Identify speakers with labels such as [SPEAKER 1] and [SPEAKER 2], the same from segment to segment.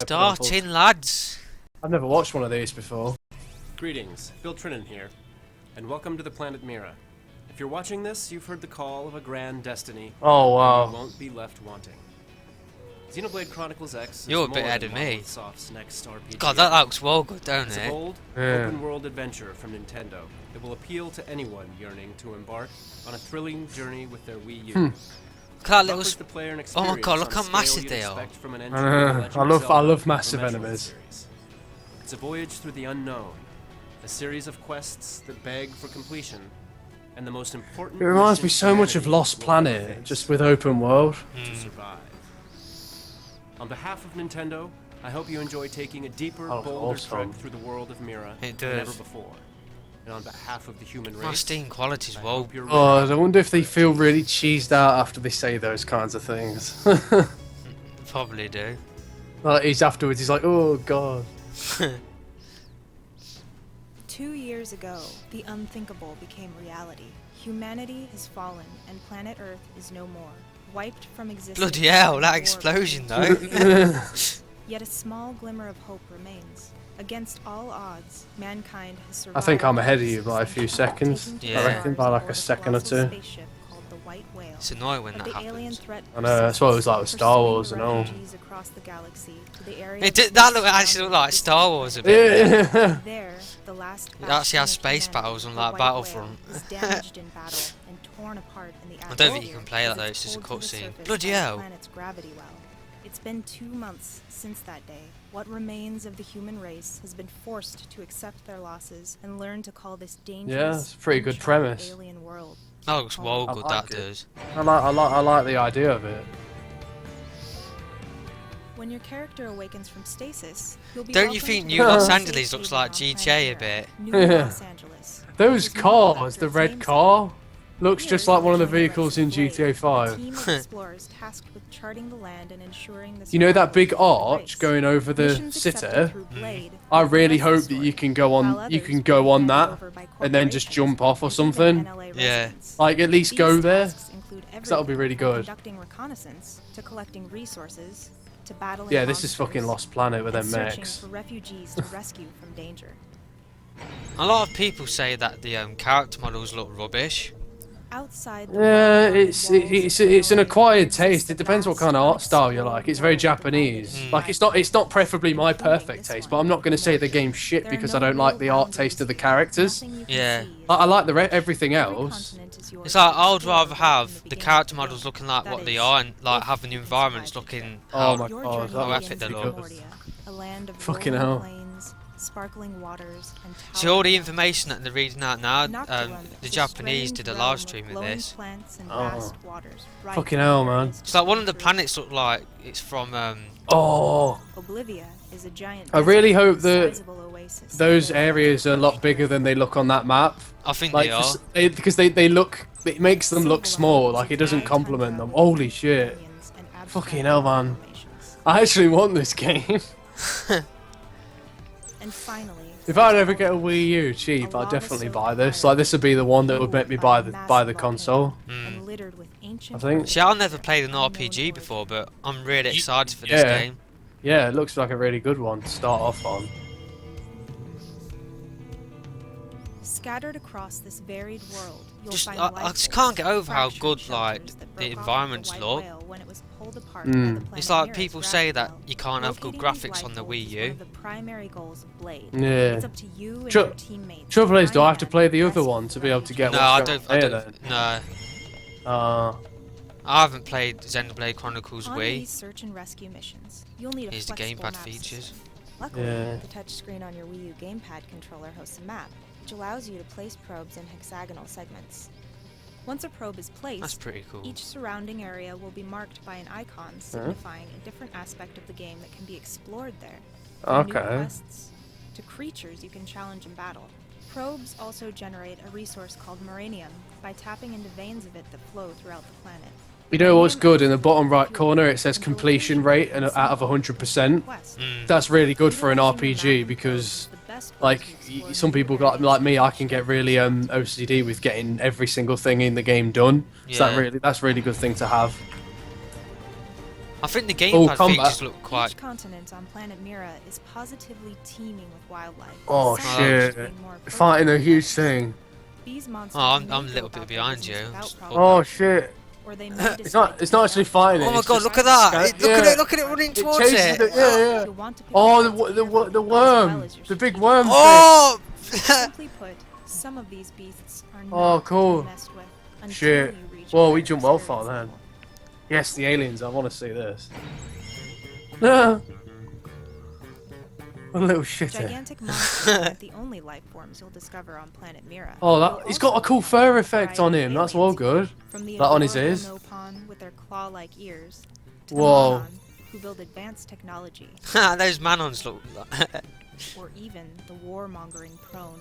[SPEAKER 1] Starting, lads.
[SPEAKER 2] I've never watched one of these before.
[SPEAKER 3] Greetings, Bill Trinan here, and welcome to the planet Mira. If you're watching this, you've heard the call of a grand destiny.
[SPEAKER 2] Oh wow.
[SPEAKER 3] And you won't be left wanting. Xenoblade Chronicles X is
[SPEAKER 1] You're a
[SPEAKER 3] more
[SPEAKER 1] bit ahead
[SPEAKER 3] than
[SPEAKER 1] of me.
[SPEAKER 3] Soft's next RPG.
[SPEAKER 1] God, that looks well good, don't
[SPEAKER 3] It's a
[SPEAKER 1] it?
[SPEAKER 3] bold, open-world adventure from Nintendo that will appeal to anyone yearning to embark on a thrilling journey with their Wii U.
[SPEAKER 1] Look at that little.
[SPEAKER 3] Offers the player an
[SPEAKER 1] Oh my God, look
[SPEAKER 3] experience
[SPEAKER 1] how
[SPEAKER 3] on a
[SPEAKER 1] massive
[SPEAKER 3] scale
[SPEAKER 1] they
[SPEAKER 3] you'd
[SPEAKER 1] are.
[SPEAKER 3] expect from an entry in the Legend
[SPEAKER 2] I
[SPEAKER 3] of
[SPEAKER 2] love
[SPEAKER 3] Zelda
[SPEAKER 2] massive
[SPEAKER 3] or Metroid
[SPEAKER 2] enemies.
[SPEAKER 3] series. It's a voyage through the unknown, a series of quests that beg for completion, and the most important.
[SPEAKER 2] It reminds me
[SPEAKER 3] mission
[SPEAKER 2] so much of
[SPEAKER 3] humanity
[SPEAKER 2] Lost
[SPEAKER 3] will
[SPEAKER 2] Planet,
[SPEAKER 3] face
[SPEAKER 2] just with open world.
[SPEAKER 3] to survive. On behalf of Nintendo, I hope you enjoy taking a deeper,
[SPEAKER 2] Oh,
[SPEAKER 3] bolder
[SPEAKER 2] awesome.
[SPEAKER 3] trek through the world of Mira
[SPEAKER 1] It
[SPEAKER 3] than
[SPEAKER 1] does.
[SPEAKER 3] ever before. And on behalf of the human race,
[SPEAKER 1] My Steam quality's
[SPEAKER 3] I
[SPEAKER 1] well.
[SPEAKER 3] hope you're
[SPEAKER 2] Oh,
[SPEAKER 3] ready.
[SPEAKER 2] I wonder if they feel really cheesed out after they say those kinds of things.
[SPEAKER 1] Probably do.
[SPEAKER 2] Like he's afterwards, he's like, oh god.
[SPEAKER 4] 2 years ago, the unthinkable became reality. Humanity has fallen, and planet Earth is no more, wiped from existence.
[SPEAKER 1] Bloody hell,
[SPEAKER 4] in
[SPEAKER 1] that
[SPEAKER 4] war
[SPEAKER 1] explosion
[SPEAKER 4] between
[SPEAKER 1] though.
[SPEAKER 4] Yet a small glimmer of hope remains. Against all odds, mankind has survived.
[SPEAKER 2] I think I'm ahead of you by a few seconds.
[SPEAKER 1] Yeah.
[SPEAKER 2] I reckon by like a second or two.
[SPEAKER 1] It's annoying when that happens.
[SPEAKER 2] I know, that's what it was like with Star Wars and all.
[SPEAKER 1] It did, that actually looked like Star Wars a bit.
[SPEAKER 2] Yeah.
[SPEAKER 4] There, the last
[SPEAKER 1] It actually has
[SPEAKER 4] bastion of
[SPEAKER 1] space
[SPEAKER 4] humanity,
[SPEAKER 1] battles on
[SPEAKER 4] the
[SPEAKER 1] that
[SPEAKER 4] white
[SPEAKER 1] Battlefront.
[SPEAKER 4] whale, is damaged in battle and torn apart in the
[SPEAKER 1] I don't think you
[SPEAKER 4] atmosphere
[SPEAKER 1] can play
[SPEAKER 4] as
[SPEAKER 1] that though,
[SPEAKER 4] it's
[SPEAKER 1] it's just a
[SPEAKER 4] pulled to the
[SPEAKER 1] cutscene.
[SPEAKER 4] surface
[SPEAKER 1] Bloody
[SPEAKER 4] by the
[SPEAKER 1] hell.
[SPEAKER 4] planet's gravity well. It's been 2 months since that day. What remains of the human race has been forced to accept their losses and learn to call this dangerous,
[SPEAKER 2] it's a pretty good
[SPEAKER 4] uncharted
[SPEAKER 2] premise.
[SPEAKER 4] alien world.
[SPEAKER 1] That looks well
[SPEAKER 2] I
[SPEAKER 1] good,
[SPEAKER 2] like
[SPEAKER 1] that
[SPEAKER 2] it.
[SPEAKER 1] does.
[SPEAKER 2] I like the idea of it.
[SPEAKER 4] When your character awakens from stasis, you'll be
[SPEAKER 1] Don't you
[SPEAKER 4] welcomed
[SPEAKER 1] think
[SPEAKER 4] to
[SPEAKER 1] New
[SPEAKER 4] the
[SPEAKER 1] Los
[SPEAKER 4] safe
[SPEAKER 1] Angeles looks
[SPEAKER 4] haven
[SPEAKER 1] like
[SPEAKER 4] on planet
[SPEAKER 1] GTA a
[SPEAKER 4] Mira,
[SPEAKER 1] bit?
[SPEAKER 4] New
[SPEAKER 2] Yeah.
[SPEAKER 4] Los Angeles.
[SPEAKER 2] Those
[SPEAKER 4] It is named
[SPEAKER 2] cars,
[SPEAKER 4] after
[SPEAKER 2] the
[SPEAKER 4] its
[SPEAKER 2] red
[SPEAKER 4] namesake.
[SPEAKER 2] car, looks just
[SPEAKER 4] Mira
[SPEAKER 2] like one of the
[SPEAKER 4] is originally
[SPEAKER 2] vehicles in
[SPEAKER 4] Blade,
[SPEAKER 2] GTA
[SPEAKER 4] a
[SPEAKER 2] 5.
[SPEAKER 4] team of explorers tasked with charting the land and ensuring the
[SPEAKER 2] You know that
[SPEAKER 4] survival
[SPEAKER 2] big
[SPEAKER 4] of the
[SPEAKER 2] arch
[SPEAKER 4] race.
[SPEAKER 2] going over the
[SPEAKER 4] Missions accepted
[SPEAKER 2] city?
[SPEAKER 4] through Blade
[SPEAKER 2] I
[SPEAKER 4] will
[SPEAKER 2] really
[SPEAKER 4] progress the
[SPEAKER 2] hope that you
[SPEAKER 4] story,
[SPEAKER 2] can go
[SPEAKER 4] while
[SPEAKER 2] on
[SPEAKER 4] others will be handed
[SPEAKER 2] that
[SPEAKER 4] over by
[SPEAKER 2] and then just
[SPEAKER 4] corporations
[SPEAKER 2] jump off or
[SPEAKER 4] and even
[SPEAKER 2] something.
[SPEAKER 4] NLA
[SPEAKER 1] Yeah.
[SPEAKER 4] residents.
[SPEAKER 2] Like at least
[SPEAKER 4] These
[SPEAKER 2] go there.
[SPEAKER 4] tasks include
[SPEAKER 2] 'Cause that'll be
[SPEAKER 4] everything
[SPEAKER 2] really
[SPEAKER 4] from
[SPEAKER 2] good.
[SPEAKER 4] conducting reconnaissance to collecting resources to battling
[SPEAKER 2] Yeah, this is fucking
[SPEAKER 4] monsters
[SPEAKER 2] Lost Planet with
[SPEAKER 4] and
[SPEAKER 2] them
[SPEAKER 4] searching
[SPEAKER 2] mechs.
[SPEAKER 4] for refugees to rescue from danger.
[SPEAKER 1] A lot of people say that the character models look rubbish.
[SPEAKER 4] Outside the
[SPEAKER 2] Yeah,
[SPEAKER 4] well-guarded
[SPEAKER 2] it's
[SPEAKER 4] walls
[SPEAKER 2] it's
[SPEAKER 4] of
[SPEAKER 2] an
[SPEAKER 4] LA,
[SPEAKER 2] acquired
[SPEAKER 4] there
[SPEAKER 2] taste.
[SPEAKER 4] exists
[SPEAKER 2] It
[SPEAKER 4] a
[SPEAKER 2] depends what
[SPEAKER 4] vast,
[SPEAKER 2] kind of art style you
[SPEAKER 4] unexplored
[SPEAKER 2] like. It's very
[SPEAKER 4] world
[SPEAKER 2] Japanese.
[SPEAKER 4] divided
[SPEAKER 2] Like
[SPEAKER 4] by
[SPEAKER 2] it's not
[SPEAKER 4] continents,
[SPEAKER 2] preferably my
[SPEAKER 4] including
[SPEAKER 2] perfect
[SPEAKER 4] this
[SPEAKER 2] taste,
[SPEAKER 4] one,
[SPEAKER 2] but I'm not going to say the
[SPEAKER 4] Northern.
[SPEAKER 2] game's shit
[SPEAKER 4] There are
[SPEAKER 2] because
[SPEAKER 4] no
[SPEAKER 2] I don't
[SPEAKER 4] real
[SPEAKER 2] like the art
[SPEAKER 4] boundaries
[SPEAKER 2] taste of the
[SPEAKER 4] here.
[SPEAKER 2] characters.
[SPEAKER 4] Nothing you can
[SPEAKER 1] Yeah.
[SPEAKER 4] see is
[SPEAKER 2] I like the
[SPEAKER 4] bounded.
[SPEAKER 2] everything
[SPEAKER 4] Every
[SPEAKER 2] else.
[SPEAKER 4] continent is yours
[SPEAKER 1] It's like
[SPEAKER 4] to
[SPEAKER 1] I would
[SPEAKER 4] explore
[SPEAKER 1] rather
[SPEAKER 4] right from
[SPEAKER 1] have the
[SPEAKER 4] beginning
[SPEAKER 1] character
[SPEAKER 4] to
[SPEAKER 1] models
[SPEAKER 4] end.
[SPEAKER 1] looking like
[SPEAKER 4] That
[SPEAKER 1] what they
[SPEAKER 4] is,
[SPEAKER 1] are and like
[SPEAKER 4] if
[SPEAKER 1] having the
[SPEAKER 4] you can
[SPEAKER 1] environments
[SPEAKER 4] survive the
[SPEAKER 1] looking
[SPEAKER 4] trip.
[SPEAKER 2] Oh
[SPEAKER 1] how
[SPEAKER 2] my
[SPEAKER 4] Your
[SPEAKER 2] god,
[SPEAKER 4] journey
[SPEAKER 2] that
[SPEAKER 1] how
[SPEAKER 2] looks
[SPEAKER 1] epic
[SPEAKER 4] begins
[SPEAKER 1] they
[SPEAKER 4] in
[SPEAKER 1] look.
[SPEAKER 4] Primordia, a land of
[SPEAKER 2] Fucking
[SPEAKER 4] rolling
[SPEAKER 2] hell.
[SPEAKER 4] plains, sparkling waters, and
[SPEAKER 1] See all the
[SPEAKER 4] towering
[SPEAKER 1] information that they're reading out now.
[SPEAKER 4] Nocturne
[SPEAKER 1] The
[SPEAKER 4] is a
[SPEAKER 1] Japanese
[SPEAKER 4] strange
[SPEAKER 1] did a
[SPEAKER 4] realm
[SPEAKER 1] live
[SPEAKER 4] of
[SPEAKER 1] stream of
[SPEAKER 4] glowing
[SPEAKER 1] this.
[SPEAKER 4] plants and
[SPEAKER 2] Oh.
[SPEAKER 4] vast waters, ripe
[SPEAKER 2] Fucking
[SPEAKER 4] with
[SPEAKER 2] hell, man.
[SPEAKER 4] various
[SPEAKER 1] It's like one of the
[SPEAKER 4] creatures.
[SPEAKER 1] planets look like it's from
[SPEAKER 2] Oh,
[SPEAKER 4] Oblivia is a giant
[SPEAKER 2] I really
[SPEAKER 4] desert
[SPEAKER 2] hope
[SPEAKER 4] with
[SPEAKER 2] that
[SPEAKER 4] sizable oasis
[SPEAKER 2] those
[SPEAKER 4] that
[SPEAKER 2] areas are a lot bigger than they look on that map.
[SPEAKER 1] I think
[SPEAKER 2] Like
[SPEAKER 1] they are.
[SPEAKER 2] because they look, it makes them look small. Like it doesn't
[SPEAKER 4] Silverland
[SPEAKER 2] complement them.
[SPEAKER 4] tundra with
[SPEAKER 2] Holy
[SPEAKER 4] vast
[SPEAKER 2] shit!
[SPEAKER 4] canyons and abstract
[SPEAKER 2] Fucking hell, man.
[SPEAKER 4] formations.
[SPEAKER 2] I actually want this game.
[SPEAKER 4] And finally,
[SPEAKER 2] If I'd ever get a Wii U cheap, I'd definitely buy this. Like this would be the one that would make me buy the console.
[SPEAKER 4] and littered with ancient
[SPEAKER 2] I think.
[SPEAKER 4] ruins
[SPEAKER 1] See, I've never played an
[SPEAKER 4] of unknown
[SPEAKER 1] RPG
[SPEAKER 4] origin.
[SPEAKER 1] before, but I'm really excited for this
[SPEAKER 2] Yeah.
[SPEAKER 1] game.
[SPEAKER 2] Yeah, it looks like a really good one to start off on.
[SPEAKER 4] Scattered across this varied world, you'll
[SPEAKER 1] Just-
[SPEAKER 4] find
[SPEAKER 1] I
[SPEAKER 4] life
[SPEAKER 1] just can't get over how
[SPEAKER 4] fractured
[SPEAKER 1] good, like,
[SPEAKER 4] shelters that
[SPEAKER 1] the
[SPEAKER 4] broke off
[SPEAKER 1] environments
[SPEAKER 4] the white
[SPEAKER 1] look.
[SPEAKER 4] whale when it was pulled apart
[SPEAKER 2] Mm.
[SPEAKER 4] by the
[SPEAKER 1] It's
[SPEAKER 4] planet
[SPEAKER 1] like
[SPEAKER 4] Mira's
[SPEAKER 1] people
[SPEAKER 4] gravity
[SPEAKER 1] say that
[SPEAKER 4] well.
[SPEAKER 1] you can't have good
[SPEAKER 4] Locating these
[SPEAKER 1] graphics on the
[SPEAKER 4] life
[SPEAKER 1] Wii
[SPEAKER 4] holes is
[SPEAKER 1] U.
[SPEAKER 4] one of the primary goals of Blade.
[SPEAKER 2] Yeah.
[SPEAKER 4] It's up to you and
[SPEAKER 2] Tr-
[SPEAKER 4] your teammates.
[SPEAKER 2] Trouble is, do I have to
[SPEAKER 4] find
[SPEAKER 2] play
[SPEAKER 4] and
[SPEAKER 2] the other
[SPEAKER 4] rescue
[SPEAKER 2] one to be able to get
[SPEAKER 1] No,
[SPEAKER 2] what's
[SPEAKER 1] I
[SPEAKER 2] going
[SPEAKER 1] don't.
[SPEAKER 2] on
[SPEAKER 1] I
[SPEAKER 2] here
[SPEAKER 1] don't.
[SPEAKER 2] then?
[SPEAKER 1] No, I haven't played Xenoblade Chronicles
[SPEAKER 4] On
[SPEAKER 1] Wii.
[SPEAKER 4] these search and rescue missions, you'll need a
[SPEAKER 1] Here's the
[SPEAKER 4] flexible
[SPEAKER 1] gamepad
[SPEAKER 4] map
[SPEAKER 1] features.
[SPEAKER 4] system. Luckily,
[SPEAKER 2] Yeah.
[SPEAKER 4] the touchscreen on your Wii U gamepad controller hosts a map, which allows you to place probes in hexagonal segments. Once a probe is placed,
[SPEAKER 1] That's pretty cool.
[SPEAKER 4] each surrounding area will be marked by an icon signifying a different aspect of the game that can be explored there. From new
[SPEAKER 2] Okay.
[SPEAKER 4] quests to creatures you can challenge in battle. Probes also generate a resource called Muranium by tapping into veins of it that flow throughout the planet.
[SPEAKER 2] You know what's good? In the bottom right corner it says completion rate and out of 100%. That's really good for an RPG because like some people like me, I can get really OCD with getting every single thing in the game done. So
[SPEAKER 1] Yeah.
[SPEAKER 2] that's really good thing to have.
[SPEAKER 1] I think the
[SPEAKER 2] Oh,
[SPEAKER 1] gamepad
[SPEAKER 2] combat.
[SPEAKER 1] features look quite.
[SPEAKER 4] Each continent on planet Mira is positively teeming with wildlife.
[SPEAKER 2] Oh
[SPEAKER 4] Some
[SPEAKER 2] shit!
[SPEAKER 4] being more
[SPEAKER 2] Fighting a
[SPEAKER 4] approachable
[SPEAKER 2] huge
[SPEAKER 4] than
[SPEAKER 2] thing.
[SPEAKER 4] others. These monsters
[SPEAKER 1] I'm
[SPEAKER 4] may
[SPEAKER 1] a
[SPEAKER 4] go
[SPEAKER 1] little bit
[SPEAKER 4] about their
[SPEAKER 1] behind you.
[SPEAKER 4] business
[SPEAKER 1] I'm
[SPEAKER 4] without
[SPEAKER 1] just
[SPEAKER 4] problem,
[SPEAKER 2] Oh shit!
[SPEAKER 4] or they may
[SPEAKER 2] It's not.
[SPEAKER 4] decide
[SPEAKER 2] It's
[SPEAKER 4] to
[SPEAKER 2] not
[SPEAKER 4] go
[SPEAKER 2] actually
[SPEAKER 4] after
[SPEAKER 2] fighting it.
[SPEAKER 1] Oh my
[SPEAKER 2] it's
[SPEAKER 1] god,
[SPEAKER 2] just-
[SPEAKER 1] look at that!
[SPEAKER 2] Yeah.
[SPEAKER 1] Look at it running
[SPEAKER 2] It
[SPEAKER 1] towards
[SPEAKER 2] chases
[SPEAKER 1] it!
[SPEAKER 2] the, yeah.
[SPEAKER 4] You'll want to pick
[SPEAKER 2] Oh,
[SPEAKER 4] up cards
[SPEAKER 2] the
[SPEAKER 4] carefully,
[SPEAKER 2] the
[SPEAKER 4] as well
[SPEAKER 2] worm,
[SPEAKER 4] as your
[SPEAKER 2] the big
[SPEAKER 4] strategic
[SPEAKER 2] worm thing.
[SPEAKER 1] Oh!
[SPEAKER 4] Simply put, some of these beasts are
[SPEAKER 2] Oh,
[SPEAKER 4] not
[SPEAKER 2] cool.
[SPEAKER 4] to be messed with until
[SPEAKER 2] Shit.
[SPEAKER 4] you reach
[SPEAKER 2] Whoa,
[SPEAKER 4] a
[SPEAKER 2] we
[SPEAKER 4] better
[SPEAKER 2] jumped well far
[SPEAKER 4] experience
[SPEAKER 2] then.
[SPEAKER 4] level.
[SPEAKER 2] Yes, the aliens. I want to see this. A little shitter.
[SPEAKER 4] Gigantic monsters aren't the only life forms you'll discover on planet Mira.
[SPEAKER 2] Oh,
[SPEAKER 4] You'll
[SPEAKER 2] he's got a
[SPEAKER 4] also
[SPEAKER 2] cool
[SPEAKER 4] find
[SPEAKER 2] fur
[SPEAKER 4] a
[SPEAKER 2] effect on
[SPEAKER 4] variety
[SPEAKER 2] him.
[SPEAKER 4] of
[SPEAKER 2] That's well
[SPEAKER 4] aliens,
[SPEAKER 2] good.
[SPEAKER 4] from the
[SPEAKER 2] That on his
[SPEAKER 4] adorable
[SPEAKER 2] ears.
[SPEAKER 4] Nopon with their claw-like ears, to
[SPEAKER 2] Whoa.
[SPEAKER 4] the Manon, who build advanced technology,
[SPEAKER 1] Those Manons look like.
[SPEAKER 4] or even the warmongering prone.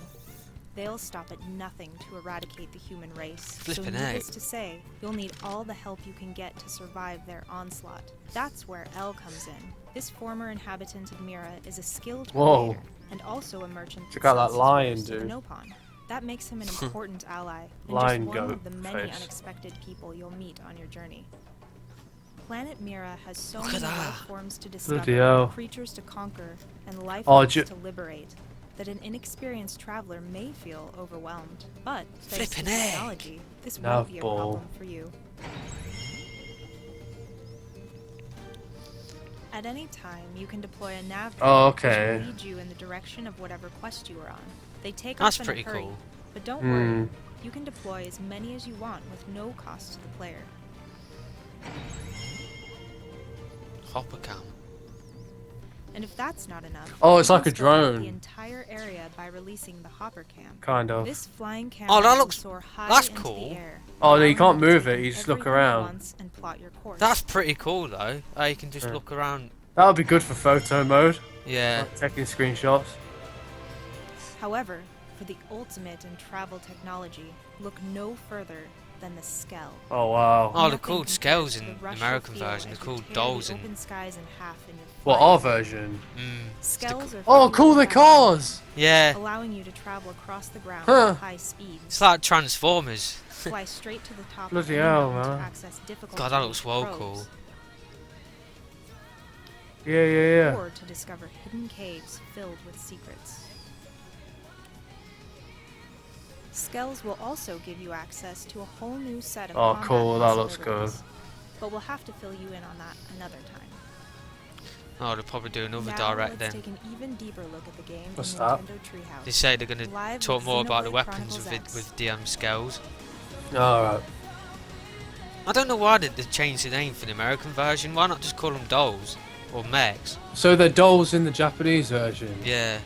[SPEAKER 4] They'll stop at nothing to eradicate the human race.
[SPEAKER 1] Flippin'
[SPEAKER 4] so
[SPEAKER 1] heck.
[SPEAKER 4] needless to say, you'll need all the help you can get to survive their onslaught. That's where Elle comes in. This former inhabitant of Mira is a skilled
[SPEAKER 2] Whoa.
[SPEAKER 4] creator and also a merchant.
[SPEAKER 2] Check out that
[SPEAKER 4] sells his
[SPEAKER 2] lion,
[SPEAKER 4] wares to the
[SPEAKER 2] dude.
[SPEAKER 4] Nopon. That makes him an important ally and
[SPEAKER 2] Lion
[SPEAKER 4] just one
[SPEAKER 2] goat
[SPEAKER 4] of the many
[SPEAKER 2] face.
[SPEAKER 4] unexpected people you'll meet on your journey. Planet Mira has so
[SPEAKER 1] Look
[SPEAKER 4] many
[SPEAKER 1] at
[SPEAKER 4] life
[SPEAKER 1] that.
[SPEAKER 4] forms to
[SPEAKER 2] Bloody
[SPEAKER 4] discover,
[SPEAKER 2] hell.
[SPEAKER 4] creatures to conquer, and life
[SPEAKER 2] Oh,
[SPEAKER 4] forms to liberate, that an inexperienced traveler may feel overwhelmed. But thanks to
[SPEAKER 1] Flippin' heck.
[SPEAKER 4] technology, this
[SPEAKER 2] Nav
[SPEAKER 4] won't be a
[SPEAKER 2] ball.
[SPEAKER 4] problem for you. At any time, you can deploy a nav
[SPEAKER 2] Oh,
[SPEAKER 4] drone which will
[SPEAKER 2] okay.
[SPEAKER 4] lead you in the direction of whatever quest you are on. They take
[SPEAKER 1] That's
[SPEAKER 4] off in
[SPEAKER 1] pretty
[SPEAKER 4] a hurry,
[SPEAKER 1] cool.
[SPEAKER 4] but don't
[SPEAKER 2] Hmm.
[SPEAKER 4] worry. You can deploy as many as you want with no cost to the player.
[SPEAKER 1] Hopper cam.
[SPEAKER 4] And if that's not enough,
[SPEAKER 2] Oh, it's
[SPEAKER 4] you
[SPEAKER 2] like
[SPEAKER 4] can
[SPEAKER 2] a
[SPEAKER 4] scope out
[SPEAKER 2] drone.
[SPEAKER 4] the entire area by releasing the hopper cam.
[SPEAKER 2] Kind of.
[SPEAKER 4] This flying camera
[SPEAKER 1] Oh, that
[SPEAKER 4] will
[SPEAKER 1] looks-
[SPEAKER 4] soar high
[SPEAKER 1] that's
[SPEAKER 4] into
[SPEAKER 1] cool.
[SPEAKER 4] the air,
[SPEAKER 2] Oh, no, you
[SPEAKER 4] allowing
[SPEAKER 2] can't
[SPEAKER 4] to
[SPEAKER 2] move
[SPEAKER 4] take
[SPEAKER 2] it,
[SPEAKER 4] in
[SPEAKER 2] you just look
[SPEAKER 4] everything at
[SPEAKER 2] around.
[SPEAKER 4] once and plot your course.
[SPEAKER 1] That's pretty cool though. You can just
[SPEAKER 2] Yeah.
[SPEAKER 1] look around.
[SPEAKER 2] That would be good for photo mode.
[SPEAKER 1] Yeah.
[SPEAKER 2] Like taking screenshots.
[SPEAKER 4] However, for the ultimate in travel technology, look no further than the Skell.
[SPEAKER 2] Oh wow.
[SPEAKER 1] Oh, they're
[SPEAKER 4] Nothing
[SPEAKER 1] called
[SPEAKER 4] compares
[SPEAKER 1] Skells
[SPEAKER 4] to
[SPEAKER 1] in
[SPEAKER 4] the
[SPEAKER 1] the
[SPEAKER 4] rush
[SPEAKER 1] American
[SPEAKER 4] you'll feel
[SPEAKER 1] version. They're
[SPEAKER 4] as you
[SPEAKER 1] called
[SPEAKER 4] tear
[SPEAKER 1] dolls
[SPEAKER 4] the
[SPEAKER 1] in.
[SPEAKER 4] open skies in half in your
[SPEAKER 2] What,
[SPEAKER 4] flight.
[SPEAKER 2] our version?
[SPEAKER 4] Skells are
[SPEAKER 2] Oh,
[SPEAKER 4] fuel
[SPEAKER 2] cool, the
[SPEAKER 4] powered,
[SPEAKER 2] cars!
[SPEAKER 1] Yeah.
[SPEAKER 4] allowing you to travel across the ground
[SPEAKER 2] Huh.
[SPEAKER 4] at high speeds.
[SPEAKER 1] It's like Transformers.
[SPEAKER 4] Fly straight to the top
[SPEAKER 2] Bloody
[SPEAKER 4] of any
[SPEAKER 2] hell,
[SPEAKER 4] mountain
[SPEAKER 2] man.
[SPEAKER 4] to access difficult
[SPEAKER 1] God, that looks well
[SPEAKER 4] probes,
[SPEAKER 1] cool.
[SPEAKER 2] Yeah.
[SPEAKER 4] or to discover hidden caves filled with secrets. Skells will also give you access to a whole new set of
[SPEAKER 2] Oh,
[SPEAKER 4] combat
[SPEAKER 2] cool, that looks
[SPEAKER 4] possibilities, but we'll have to fill you in on that another time.
[SPEAKER 1] Oh, they'll probably do another
[SPEAKER 4] Now
[SPEAKER 1] direct
[SPEAKER 4] let's
[SPEAKER 1] then.
[SPEAKER 4] take an even deeper look at the game
[SPEAKER 2] What's
[SPEAKER 4] in
[SPEAKER 2] that?
[SPEAKER 4] Nintendo Treehouse.
[SPEAKER 1] They say they're gonna
[SPEAKER 4] Live
[SPEAKER 1] talk
[SPEAKER 4] with
[SPEAKER 1] more about the
[SPEAKER 4] Xenoblade
[SPEAKER 1] weapons
[SPEAKER 4] Chronicles X.
[SPEAKER 1] with the Skells.
[SPEAKER 2] Alright.
[SPEAKER 1] I don't know why they changed the name for the American version. Why not just call them dolls or mechs?
[SPEAKER 2] So they're dolls in the Japanese version,
[SPEAKER 1] Yeah.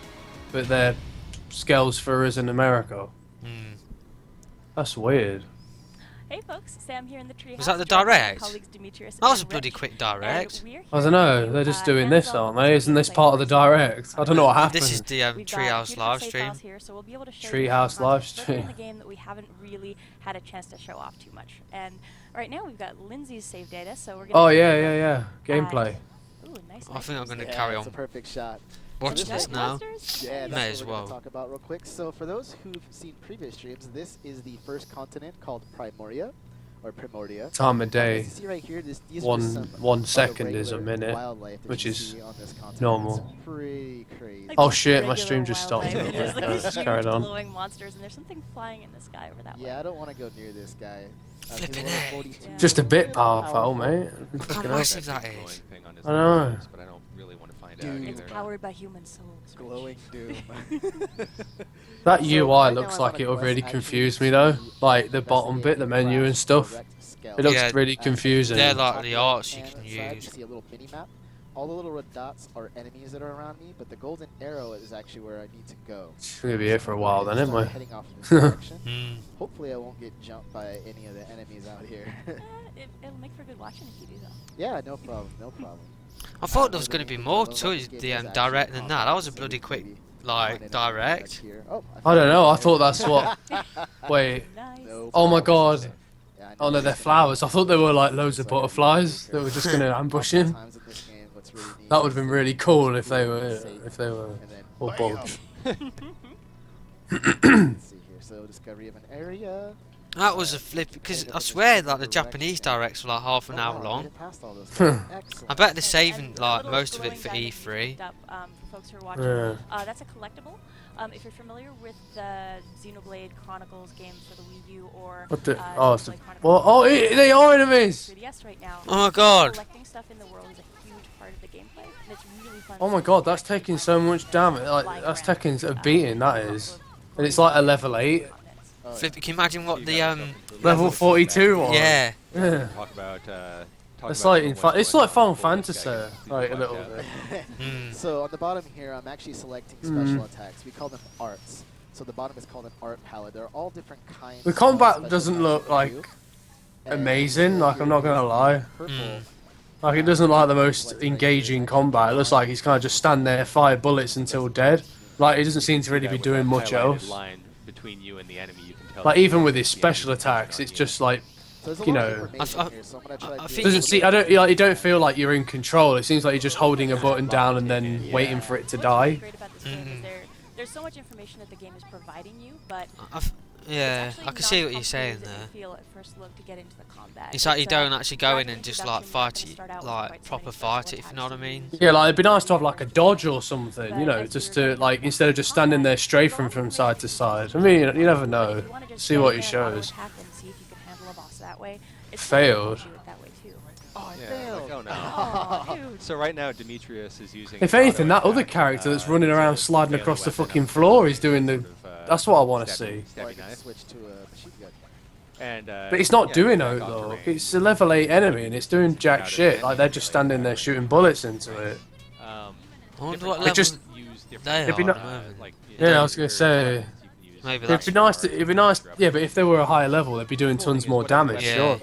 [SPEAKER 2] but they're Skells furries in America.
[SPEAKER 1] Mm.
[SPEAKER 2] That's weird.
[SPEAKER 5] Hey folks, Sam here in the treehouse.
[SPEAKER 1] Was that the
[SPEAKER 5] joined by my
[SPEAKER 1] direct?
[SPEAKER 5] colleagues Demetrius
[SPEAKER 1] That was a
[SPEAKER 5] and
[SPEAKER 1] bloody
[SPEAKER 5] Rich,
[SPEAKER 1] quick
[SPEAKER 5] and
[SPEAKER 1] direct.
[SPEAKER 5] we're here
[SPEAKER 2] I don't
[SPEAKER 5] to
[SPEAKER 2] know,
[SPEAKER 5] review,
[SPEAKER 2] they're just doing this,
[SPEAKER 5] hands-on
[SPEAKER 2] aren't they? Isn't this
[SPEAKER 5] gameplay
[SPEAKER 2] part of the
[SPEAKER 5] for
[SPEAKER 2] direct? I don't know what happened.
[SPEAKER 1] This is the
[SPEAKER 5] We've got
[SPEAKER 1] Treehouse
[SPEAKER 5] a few
[SPEAKER 1] live
[SPEAKER 5] different save
[SPEAKER 1] stream.
[SPEAKER 5] files here, so we'll be able to show
[SPEAKER 2] Treehouse
[SPEAKER 5] you some
[SPEAKER 2] live
[SPEAKER 5] content further in
[SPEAKER 2] stream.
[SPEAKER 5] the game that we haven't really had a chance to show off too much. And right now we've got Lindsay's save data, so we're gonna
[SPEAKER 2] Oh
[SPEAKER 5] take a
[SPEAKER 2] yeah.
[SPEAKER 5] look
[SPEAKER 2] Gameplay.
[SPEAKER 5] at- Ooh, nice.
[SPEAKER 1] I think I'm gonna
[SPEAKER 6] Yeah,
[SPEAKER 1] carry
[SPEAKER 6] that's
[SPEAKER 1] on
[SPEAKER 6] a perfect shot.
[SPEAKER 1] watching
[SPEAKER 6] So
[SPEAKER 1] this
[SPEAKER 6] this
[SPEAKER 1] now.
[SPEAKER 6] Yeah,
[SPEAKER 1] May
[SPEAKER 6] that's
[SPEAKER 1] as
[SPEAKER 6] what we're
[SPEAKER 1] well.
[SPEAKER 6] going to talk about real quick. So for those who've seen previous streams, this is the first continent called Primoria, or Primordia.
[SPEAKER 2] Time of
[SPEAKER 6] As
[SPEAKER 2] day.
[SPEAKER 6] you see right here, these are
[SPEAKER 2] One-
[SPEAKER 6] just some
[SPEAKER 2] 1
[SPEAKER 6] of the
[SPEAKER 2] second is a
[SPEAKER 6] regular
[SPEAKER 2] minute,
[SPEAKER 6] wildlife that
[SPEAKER 2] which
[SPEAKER 6] you
[SPEAKER 2] is
[SPEAKER 6] see on this continent.
[SPEAKER 2] normal.
[SPEAKER 6] It's pretty crazy.
[SPEAKER 5] Like
[SPEAKER 2] Oh
[SPEAKER 5] just
[SPEAKER 2] shit, my
[SPEAKER 5] regular
[SPEAKER 2] stream just stopped.
[SPEAKER 5] wildlife, and there's like
[SPEAKER 2] Yeah,
[SPEAKER 5] these
[SPEAKER 2] let's
[SPEAKER 5] huge
[SPEAKER 2] carry on.
[SPEAKER 5] glowing monsters, and there's something flying in the sky over that way.
[SPEAKER 6] Yeah, I don't want to go near this guy. He's a
[SPEAKER 1] Flippin'
[SPEAKER 6] little
[SPEAKER 1] heck.
[SPEAKER 6] 42.
[SPEAKER 5] Yeah.
[SPEAKER 2] Just a bit
[SPEAKER 6] Really
[SPEAKER 2] powerful, mate.
[SPEAKER 1] Look how
[SPEAKER 2] Fucking hell.
[SPEAKER 1] massive that is.
[SPEAKER 2] I know.
[SPEAKER 7] But I don't really want to find
[SPEAKER 6] Dude.
[SPEAKER 7] out
[SPEAKER 5] It's
[SPEAKER 7] either.
[SPEAKER 5] powered by human souls. Rich.
[SPEAKER 6] Glowing doom.
[SPEAKER 2] That
[SPEAKER 6] So,
[SPEAKER 2] UI
[SPEAKER 6] right now
[SPEAKER 2] looks
[SPEAKER 6] I'm
[SPEAKER 2] like
[SPEAKER 6] on a
[SPEAKER 2] it'll
[SPEAKER 6] quest
[SPEAKER 2] really
[SPEAKER 6] actually
[SPEAKER 2] confuse me
[SPEAKER 6] to
[SPEAKER 2] though. Like the bottom
[SPEAKER 6] investigate
[SPEAKER 2] bit, the menu
[SPEAKER 6] crash
[SPEAKER 2] and stuff.
[SPEAKER 6] direct Skells.
[SPEAKER 2] It looks
[SPEAKER 1] Yeah,
[SPEAKER 2] really confusing.
[SPEAKER 1] They're
[SPEAKER 2] It's
[SPEAKER 1] like
[SPEAKER 6] Top
[SPEAKER 1] the
[SPEAKER 6] right
[SPEAKER 1] arts you
[SPEAKER 6] hand
[SPEAKER 1] can
[SPEAKER 6] side,
[SPEAKER 1] use.
[SPEAKER 6] You see a little mini map. All the little red dots are enemies that are around me, but the golden arrow is actually where I need to go.
[SPEAKER 2] gonna be here for a while then, isn't
[SPEAKER 6] Start
[SPEAKER 2] we?
[SPEAKER 6] heading off in this direction.
[SPEAKER 1] Mm.
[SPEAKER 6] Hopefully I won't get jumped by any of the enemies out here.
[SPEAKER 5] It'll make for good watching if you do though.
[SPEAKER 6] Yeah, no problem, no problem.
[SPEAKER 1] I thought there was going to be more to it, the direct than that. That was a bloody quick, like, direct.
[SPEAKER 2] I don't know. I thought that's what. Wait.
[SPEAKER 5] Nice.
[SPEAKER 2] Oh my god. Oh no, they're flowers. I thought they were like loads of butterflies that were just gonna ambush him. That would have been really cool if they were all bugs.
[SPEAKER 6] Let's see here. So discovery of an area.
[SPEAKER 1] That was a flip, because I swear like the Japanese directs were like half an hour long. I bet they're saving
[SPEAKER 5] And a
[SPEAKER 1] like
[SPEAKER 5] little
[SPEAKER 1] most of it
[SPEAKER 5] glowing
[SPEAKER 1] for
[SPEAKER 5] diamond
[SPEAKER 1] E3.
[SPEAKER 5] you picked up, for folks who are watching.
[SPEAKER 2] Yeah.
[SPEAKER 5] That's a collectible. If you're familiar with the Xenoblade Chronicles game for the Wii U or
[SPEAKER 2] What the? Oh, it's the,
[SPEAKER 5] Xenoblade Chronicles
[SPEAKER 2] well, oh, they are enemies.
[SPEAKER 5] 3DS right now,
[SPEAKER 1] Oh my god!
[SPEAKER 5] collecting stuff in the world is a huge part of the gameplay, and it's really fun.
[SPEAKER 2] Oh my
[SPEAKER 5] to
[SPEAKER 2] god, that's
[SPEAKER 5] actually
[SPEAKER 2] taking
[SPEAKER 5] find
[SPEAKER 2] so much damage.
[SPEAKER 5] lying
[SPEAKER 2] Like that's
[SPEAKER 5] around,
[SPEAKER 2] taking a beating. That
[SPEAKER 5] in
[SPEAKER 2] is,
[SPEAKER 5] a
[SPEAKER 2] and it's like a level 8,
[SPEAKER 5] continents.
[SPEAKER 1] Flip, can you imagine what the
[SPEAKER 2] level 42 one.
[SPEAKER 1] yeah.
[SPEAKER 2] Yeah.
[SPEAKER 7] Talk about.
[SPEAKER 2] It's like it's like Final Fantasy, like a little bit.
[SPEAKER 6] So on the bottom here, I'm actually selecting special attacks. We call them arts. So the bottom is called an art palette. They're all different kinds.
[SPEAKER 2] The
[SPEAKER 6] of
[SPEAKER 2] combat
[SPEAKER 6] special
[SPEAKER 2] doesn't
[SPEAKER 6] attacks
[SPEAKER 2] look
[SPEAKER 6] you can
[SPEAKER 2] like
[SPEAKER 6] do.
[SPEAKER 2] amazing.
[SPEAKER 6] And
[SPEAKER 2] Like I'm not gonna lie.
[SPEAKER 6] purple,
[SPEAKER 2] Like it doesn't like the most engaging combat. It looks like he's kind of just stand there, fire bullets until dead. Like he doesn't seem to really be doing much else.
[SPEAKER 7] Line between you and the enemy, you can tell
[SPEAKER 2] Like
[SPEAKER 7] that
[SPEAKER 2] even with
[SPEAKER 7] the
[SPEAKER 2] his
[SPEAKER 7] enemy
[SPEAKER 2] special
[SPEAKER 7] is
[SPEAKER 2] attacks,
[SPEAKER 7] on
[SPEAKER 2] it's
[SPEAKER 7] you.
[SPEAKER 2] just like
[SPEAKER 6] so there's a
[SPEAKER 2] you
[SPEAKER 6] lot of
[SPEAKER 2] know,
[SPEAKER 6] information
[SPEAKER 1] I
[SPEAKER 6] here, so I'm gonna try to
[SPEAKER 1] I
[SPEAKER 6] do
[SPEAKER 1] think
[SPEAKER 2] doesn't
[SPEAKER 6] a
[SPEAKER 2] see.
[SPEAKER 6] little
[SPEAKER 2] I don't
[SPEAKER 6] bit.
[SPEAKER 2] like you don't feel like you're in control. It seems like you're just holding a button down and then waiting for it to
[SPEAKER 5] What's really
[SPEAKER 2] die.
[SPEAKER 5] great about this game is there's so much information that the game is providing you, but
[SPEAKER 1] Yeah,
[SPEAKER 5] it's
[SPEAKER 1] I
[SPEAKER 5] actually
[SPEAKER 1] can see what
[SPEAKER 5] not
[SPEAKER 1] you're saying
[SPEAKER 5] complicated as
[SPEAKER 1] there.
[SPEAKER 5] you feel at first look to get into the combat.
[SPEAKER 1] It's like you don't
[SPEAKER 5] a
[SPEAKER 1] actually go in
[SPEAKER 5] rapid
[SPEAKER 1] and just
[SPEAKER 5] introduction.
[SPEAKER 1] like
[SPEAKER 5] You're not
[SPEAKER 1] fight
[SPEAKER 5] gonna
[SPEAKER 1] it,
[SPEAKER 5] start out with
[SPEAKER 1] like
[SPEAKER 5] quite so
[SPEAKER 1] proper
[SPEAKER 5] many
[SPEAKER 1] fight
[SPEAKER 5] special
[SPEAKER 1] it, if you know what I
[SPEAKER 5] attacks.
[SPEAKER 1] mean.
[SPEAKER 2] Yeah, like it'd be nice to have like a dodge or something, you know, just to like instead of just standing there strafing from side to side. I mean, you never know. See what he shows. Failed.
[SPEAKER 6] Oh, I
[SPEAKER 7] Yeah,
[SPEAKER 6] failed.
[SPEAKER 7] like, oh no.
[SPEAKER 5] Oh, dude.
[SPEAKER 7] So right now, Demetrius is using.
[SPEAKER 2] If
[SPEAKER 7] his
[SPEAKER 2] anything, that
[SPEAKER 7] auto
[SPEAKER 2] other
[SPEAKER 7] attack,
[SPEAKER 2] character that's
[SPEAKER 7] to
[SPEAKER 2] running around
[SPEAKER 7] sort of
[SPEAKER 2] sliding
[SPEAKER 7] scale
[SPEAKER 2] across the
[SPEAKER 7] weapon
[SPEAKER 2] fucking
[SPEAKER 7] up
[SPEAKER 2] floor
[SPEAKER 7] to
[SPEAKER 2] is doing the.
[SPEAKER 7] sort of,
[SPEAKER 2] That's what I want to
[SPEAKER 7] stabby-
[SPEAKER 2] see.
[SPEAKER 6] Or I
[SPEAKER 7] stabby
[SPEAKER 6] can
[SPEAKER 7] knife.
[SPEAKER 6] switch to a machine gun.
[SPEAKER 7] And,
[SPEAKER 2] But it's not
[SPEAKER 7] yeah,
[SPEAKER 2] doing
[SPEAKER 7] back
[SPEAKER 2] it
[SPEAKER 7] off
[SPEAKER 2] though.
[SPEAKER 7] terrain.
[SPEAKER 2] It's a level 8 enemy and it's doing jack shit. Like they're just standing there shooting bullets into it.
[SPEAKER 1] I wonder
[SPEAKER 7] different
[SPEAKER 1] what
[SPEAKER 2] It
[SPEAKER 1] level
[SPEAKER 2] just-
[SPEAKER 7] use different
[SPEAKER 1] they
[SPEAKER 2] It'd be
[SPEAKER 1] are
[SPEAKER 2] not-
[SPEAKER 1] at the moment.
[SPEAKER 7] like,
[SPEAKER 2] Yeah, I was gonna say.
[SPEAKER 1] Maybe
[SPEAKER 2] It'd
[SPEAKER 1] that's
[SPEAKER 2] be nice. It'd be nice. Yeah, but if they were a higher level, they'd be doing tons more damage.
[SPEAKER 1] Yeah.
[SPEAKER 2] Sure.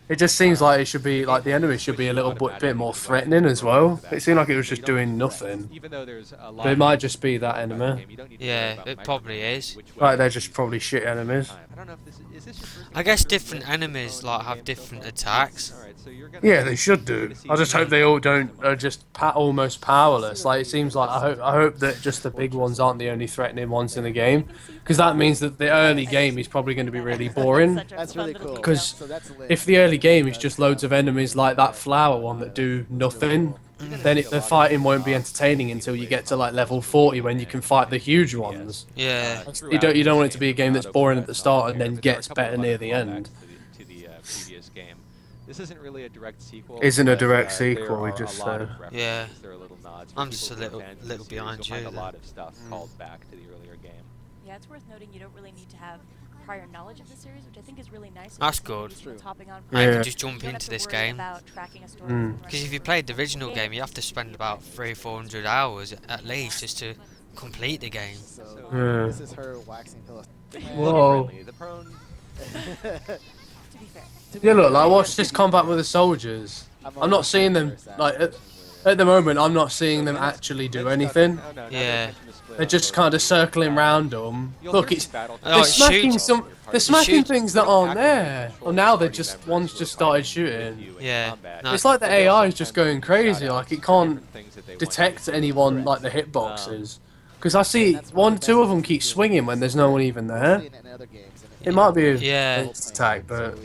[SPEAKER 2] It just seems like it should be like the enemy should be a little bit more threatening as well. It seemed like it was just doing nothing.
[SPEAKER 7] Even though there's a lot
[SPEAKER 2] But it might just be that enemy.
[SPEAKER 1] Yeah, it probably is.
[SPEAKER 2] Like they're just probably shit enemies.
[SPEAKER 7] I don't know if this is this your first
[SPEAKER 1] I guess
[SPEAKER 7] encounter
[SPEAKER 1] different
[SPEAKER 7] with
[SPEAKER 1] enemies
[SPEAKER 7] phone
[SPEAKER 1] like
[SPEAKER 7] game
[SPEAKER 1] have
[SPEAKER 7] so
[SPEAKER 1] different
[SPEAKER 7] far?
[SPEAKER 1] attacks.
[SPEAKER 7] Alright, so you're gonna
[SPEAKER 2] Yeah, they should do. I just hope they all don't are just almost powerless. Like it seems like I hope that just the big ones aren't the only threatening ones in the game, because that means that the early game is probably going to be really boring.
[SPEAKER 6] That's really cool.
[SPEAKER 2] 'Cause
[SPEAKER 6] So that's lit.
[SPEAKER 2] If the early game is just loads of enemies like that flower one that do nothing, then the fighting won't be entertaining until you get to like level 40 when you can fight the huge ones.
[SPEAKER 1] Yeah.
[SPEAKER 2] You don't want it to be a game that's boring at the start and then gets better near the end.
[SPEAKER 7] To the previous game. This isn't really a direct sequel.
[SPEAKER 2] Isn't a
[SPEAKER 7] but,
[SPEAKER 2] direct
[SPEAKER 7] there
[SPEAKER 2] sequel, we
[SPEAKER 7] are
[SPEAKER 2] just
[SPEAKER 7] a lot of
[SPEAKER 2] said.
[SPEAKER 7] references,
[SPEAKER 1] Yeah.
[SPEAKER 7] there are little nods for
[SPEAKER 1] I'm just
[SPEAKER 7] people
[SPEAKER 1] a
[SPEAKER 7] who are
[SPEAKER 1] little-
[SPEAKER 7] fans of the
[SPEAKER 1] little
[SPEAKER 7] series.
[SPEAKER 1] behind
[SPEAKER 7] You'll
[SPEAKER 1] you
[SPEAKER 7] find a
[SPEAKER 1] there.
[SPEAKER 7] lot of stuff called back to the earlier game.
[SPEAKER 5] Yeah, it's worth noting you don't really need to have prior knowledge of the series, which I think is really nice.
[SPEAKER 1] That's
[SPEAKER 5] If you're
[SPEAKER 1] good.
[SPEAKER 5] used to hopping on
[SPEAKER 1] I
[SPEAKER 2] Yeah.
[SPEAKER 1] can just jump
[SPEAKER 5] You don't have
[SPEAKER 1] into
[SPEAKER 5] to
[SPEAKER 1] this
[SPEAKER 5] worry
[SPEAKER 1] game.
[SPEAKER 5] about tracking a story
[SPEAKER 2] Mm.
[SPEAKER 5] from
[SPEAKER 1] Because if
[SPEAKER 5] running
[SPEAKER 1] you
[SPEAKER 5] through
[SPEAKER 1] played the
[SPEAKER 5] the
[SPEAKER 1] original
[SPEAKER 5] game,
[SPEAKER 1] game, you have to spend about 300-400 hours at least just to complete the game.
[SPEAKER 6] So
[SPEAKER 2] Yeah.
[SPEAKER 6] this is her waxing pillow.
[SPEAKER 2] Whoa.
[SPEAKER 7] The prone.
[SPEAKER 5] To be fair.
[SPEAKER 2] Yeah, look, like watch this combat with the soldiers. I'm not seeing them like at the moment. I'm not seeing them actually do anything.
[SPEAKER 7] Oh, no,
[SPEAKER 1] Yeah.
[SPEAKER 2] They're just kind of circling round them. Look, it's
[SPEAKER 1] Oh,
[SPEAKER 2] they're
[SPEAKER 1] it
[SPEAKER 2] smacking
[SPEAKER 1] shoots.
[SPEAKER 2] they're smacking
[SPEAKER 1] shoots.
[SPEAKER 2] things that aren't there. Well, now they're just one's just started shooting.
[SPEAKER 1] Yeah. No,
[SPEAKER 2] It's like the AI is just going crazy. Like it can't detect anyone like the hitboxes. Because I see two of them keep swinging when there's no one even there. It might be a
[SPEAKER 1] Yeah.
[SPEAKER 2] balanced attack, but